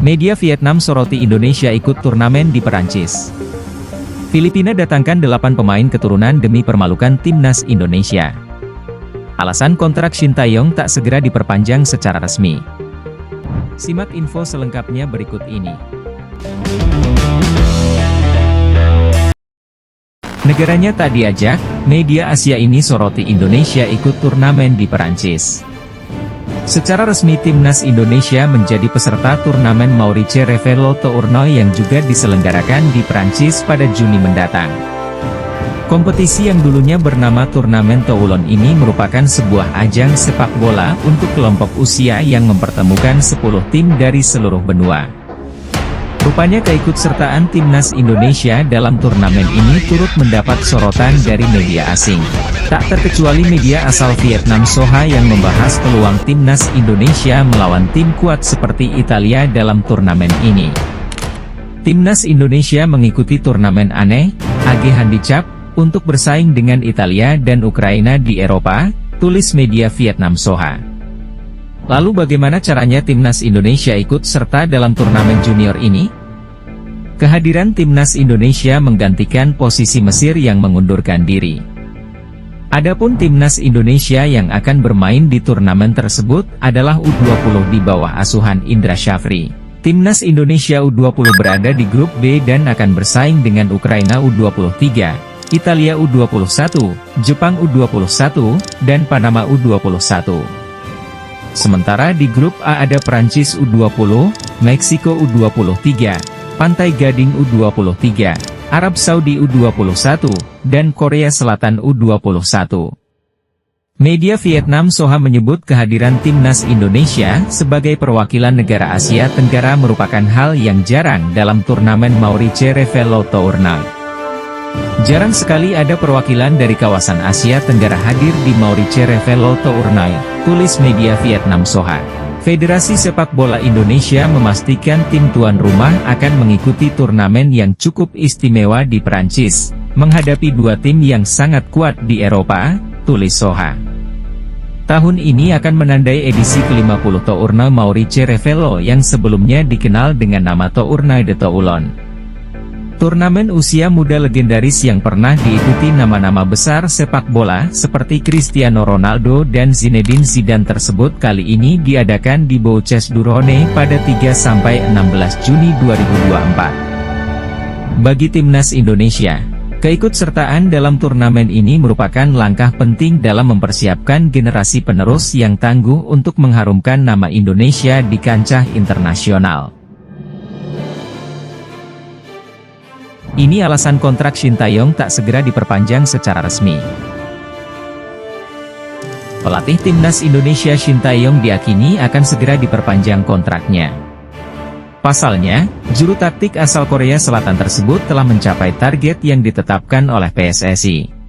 Media Vietnam soroti Indonesia ikut turnamen di Perancis. Filipina datangkan 8 pemain keturunan demi permalukan timnas Indonesia. Alasan kontrak Shin Tae-yong tak segera diperpanjang secara resmi. Simak info selengkapnya berikut ini. Negaranya tak diajak, media Asia ini soroti Indonesia ikut turnamen di Perancis. Secara resmi timnas Indonesia menjadi peserta turnamen Maurice Revello Tournoi yang juga diselenggarakan di Prancis pada Juni mendatang. Kompetisi yang dulunya bernama Turnamen Toulon ini merupakan sebuah ajang sepak bola untuk kelompok usia yang mempertemukan 10 tim dari seluruh benua. Rupanya keikutsertaan timnas Indonesia dalam turnamen ini turut mendapat sorotan dari media asing. Tak terkecuali media asal Vietnam Soha yang membahas peluang timnas Indonesia melawan tim kuat seperti Italia dalam turnamen ini. Timnas Indonesia mengikuti turnamen aneh, AG Handicap, untuk bersaing dengan Italia dan Ukraina di Eropa, tulis media Vietnam Soha. Lalu bagaimana caranya timnas Indonesia ikut serta dalam turnamen junior ini? Kehadiran timnas Indonesia menggantikan posisi Mesir yang mengundurkan diri. Adapun timnas Indonesia yang akan bermain di turnamen tersebut adalah U20 di bawah asuhan Indra Syafri. Timnas Indonesia U20 berada di grup B dan akan bersaing dengan Ukraina U23, Italia U21, Jepang U21, dan Panama U21. Sementara di grup A ada Prancis U20, Meksiko U23, Pantai Gading U23, Arab Saudi U21, dan Korea Selatan U21. Media Vietnam Soha menyebut kehadiran timnas Indonesia sebagai perwakilan negara Asia Tenggara merupakan hal yang jarang dalam turnamen Maurice Revello Tournoi. Jarang sekali ada perwakilan dari kawasan Asia Tenggara hadir di Maurice Revello Tournoi, tulis media Vietnam Soha. Federasi Sepak Bola Indonesia memastikan tim tuan rumah akan mengikuti turnamen yang cukup istimewa di Prancis, menghadapi dua tim yang sangat kuat di Eropa, tulis Soha. Tahun ini akan menandai edisi ke-50 Tournoi Maurice Revello yang sebelumnya dikenal dengan nama Tournoi de Toulon. Turnamen usia muda legendaris yang pernah diikuti nama-nama besar sepak bola seperti Cristiano Ronaldo dan Zinedine Zidane tersebut kali ini diadakan di Bouches-du-Rhône pada 3–16 Juni 2024. Bagi timnas Indonesia, keikutsertaan dalam turnamen ini merupakan langkah penting dalam mempersiapkan generasi penerus yang tangguh untuk mengharumkan nama Indonesia di kancah internasional. Ini alasan kontrak Shin Tae-yong tak segera diperpanjang secara resmi. Pelatih timnas Indonesia Shin Tae-yong diyakini akan segera diperpanjang kontraknya. Pasalnya, juru taktik asal Korea Selatan tersebut telah mencapai target yang ditetapkan oleh PSSI.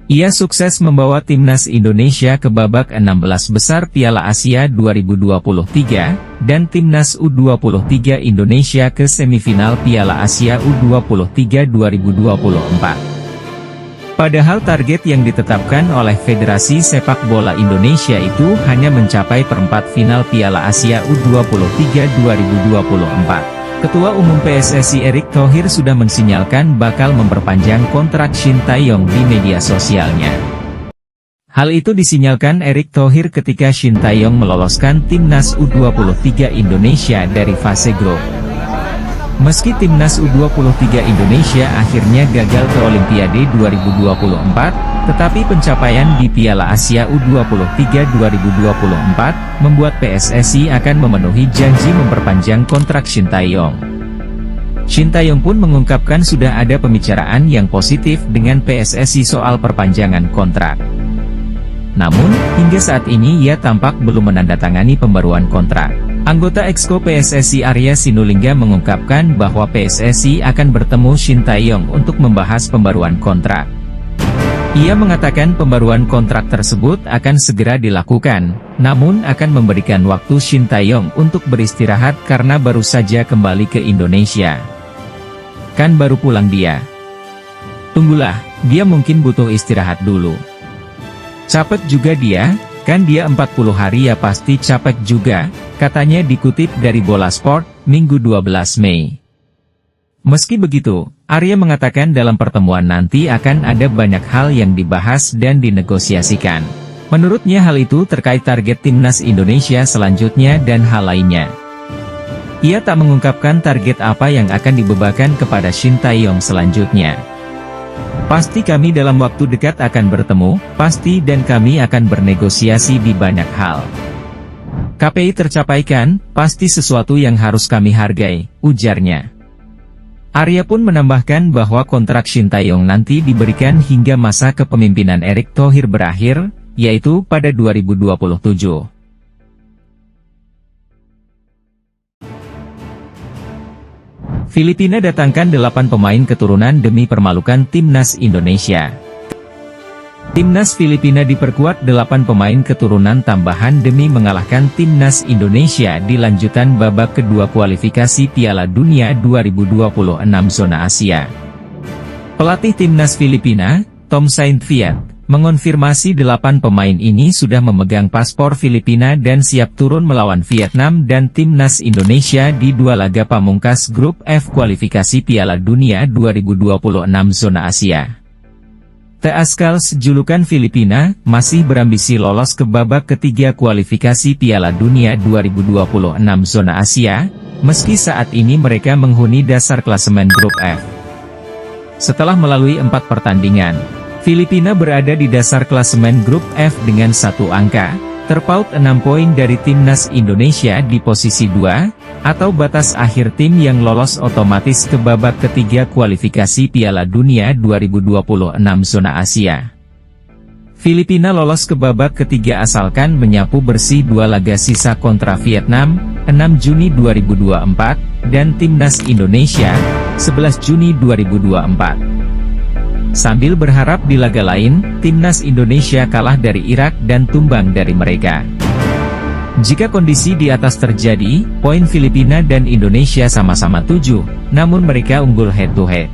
Ia sukses membawa timnas Indonesia ke babak 16 besar Piala Asia 2023, dan timnas U23 Indonesia ke semifinal Piala Asia U23 2024. Padahal target yang ditetapkan oleh Federasi Sepak Bola Indonesia itu hanya mencapai perempat final Piala Asia U23 2024. Ketua Umum PSSI Erick Thohir sudah mensinyalkan bakal memperpanjang kontrak Shin Tae-yong di media sosialnya. Hal itu disinyalkan Erick Thohir ketika Shin Tae-yong meloloskan timnas U23 Indonesia dari fase grup. Meski timnas U23 Indonesia akhirnya gagal ke Olimpiade 2024, tetapi pencapaian di Piala Asia U23 2024 membuat PSSI akan memenuhi janji memperpanjang kontrak Shin Tae-yong. Shin Tae-yong pun mengungkapkan sudah ada pembicaraan yang positif dengan PSSI soal perpanjangan kontrak. Namun, hingga saat ini ia tampak belum menandatangani pembaruan kontrak. Anggota Exco PSSI Arya Sinulinga mengungkapkan bahwa PSSI akan bertemu Shin Tae-yong untuk membahas pembaruan kontrak. Ia mengatakan pembaruan kontrak tersebut akan segera dilakukan, namun akan memberikan waktu Shin Tae-yong untuk beristirahat karena baru saja kembali ke Indonesia. Kan baru pulang dia. Tunggulah, dia mungkin butuh istirahat dulu. Capek juga dia, kan dia 40 hari ya pasti capek juga, katanya dikutip dari Bola Sport. Minggu 12 Mei. Meski begitu, Arya mengatakan dalam pertemuan nanti akan ada banyak hal yang dibahas dan dinegosiasikan. Menurutnya hal itu terkait target timnas Indonesia selanjutnya dan hal lainnya. Ia tak mengungkapkan target apa yang akan dibebankan kepada Shin Tae-yong selanjutnya. Pasti kami dalam waktu dekat akan bertemu, pasti dan kami akan bernegosiasi di banyak hal. KPI tercapaikan, pasti sesuatu yang harus kami hargai, ujarnya. Arya pun menambahkan bahwa kontrak Shin Tae-yong nanti diberikan hingga masa kepemimpinan Erick Thohir berakhir, yaitu pada 2027. Filipina datangkan 8 pemain keturunan demi permalukan timnas Indonesia. Timnas Filipina diperkuat 8 pemain keturunan tambahan demi mengalahkan timnas Indonesia di lanjutan babak kedua kualifikasi Piala Dunia 2026 zona Asia. Pelatih timnas Filipina, Tom Saintfiet, mengonfirmasi 8 pemain ini sudah memegang paspor Filipina dan siap turun melawan Vietnam dan timnas Indonesia di 2 laga pamungkas grup F kualifikasi Piala Dunia 2026 zona Asia. The Azkals julukan Filipina, masih berambisi lolos ke babak ketiga kualifikasi Piala Dunia 2026 zona Asia, meski saat ini mereka menghuni dasar klasemen grup F. Setelah melalui 4 pertandingan, Filipina berada di dasar klasemen grup F dengan 1 angka, terpaut 6 poin dari timnas Indonesia di posisi 2, atau batas akhir tim yang lolos otomatis ke babak ketiga kualifikasi Piala Dunia 2026 zona Asia. Filipina lolos ke babak ketiga asalkan menyapu bersih 2 laga sisa kontra Vietnam, 6 Juni 2024, dan timnas Indonesia, 11 Juni 2024. Sambil berharap di laga lain, timnas Indonesia kalah dari Irak dan tumbang dari mereka. Jika kondisi di atas terjadi, poin Filipina dan Indonesia sama-sama 7, namun mereka unggul head-to-head.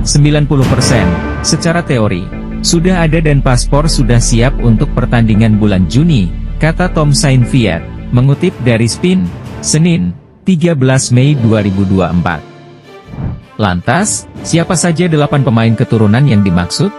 90%, secara teori, sudah ada dan paspor sudah siap untuk pertandingan bulan Juni, kata Tom Saintfiet, mengutip dari Spin, Senin, 13 Mei 2024. Lantas, siapa saja 8 pemain keturunan yang dimaksud?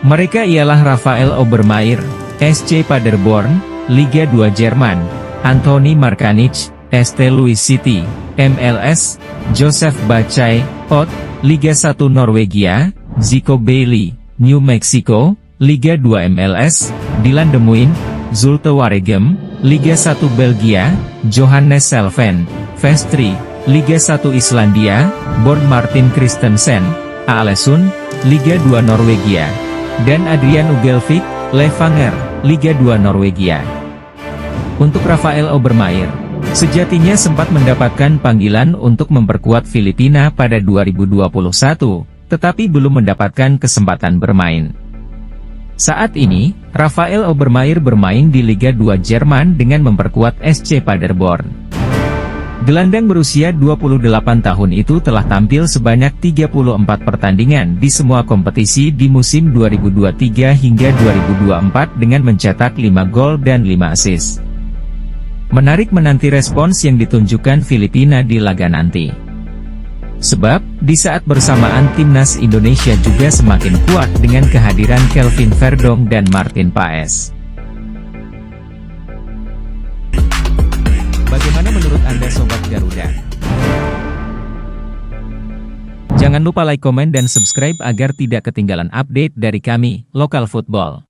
Mereka ialah Rafael Obermeier, SC Paderborn, Liga 2 Jerman, Anthony Markanich, ST Louis City, MLS, Joseph Bacai, OT, Liga 1 Norwegia, Zico Bailey, New Mexico, Liga 2 MLS, Dylan De Muin, Zulte Waregem, Liga 1 Belgia, Johannes Selven, Vestri, Liga 1 Islandia, Born Martin Christensen, Aalesund, Liga 2 Norwegia, dan Adrian Ugelvik, Levanger, Liga 2 Norwegia. Untuk Rafael Obermeier, sejatinya sempat mendapatkan panggilan untuk memperkuat Filipina pada 2021, tetapi belum mendapatkan kesempatan bermain. Saat ini, Rafael Obermeier bermain di Liga 2 Jerman dengan memperkuat SC Paderborn. Gelandang berusia 28 tahun itu telah tampil sebanyak 34 pertandingan di semua kompetisi di musim 2023 hingga 2024 dengan mencetak 5 gol dan 5 assist. Menarik menanti respons yang ditunjukkan Filipina di laga nanti. Sebab, di saat bersamaan timnas Indonesia juga semakin kuat dengan kehadiran Kelvin Verdong dan Martin Paes. Bagaimana menurut Anda Sobat Garuda? Jangan lupa like, komen dan subscribe agar tidak ketinggalan update dari kami, Lokal Football.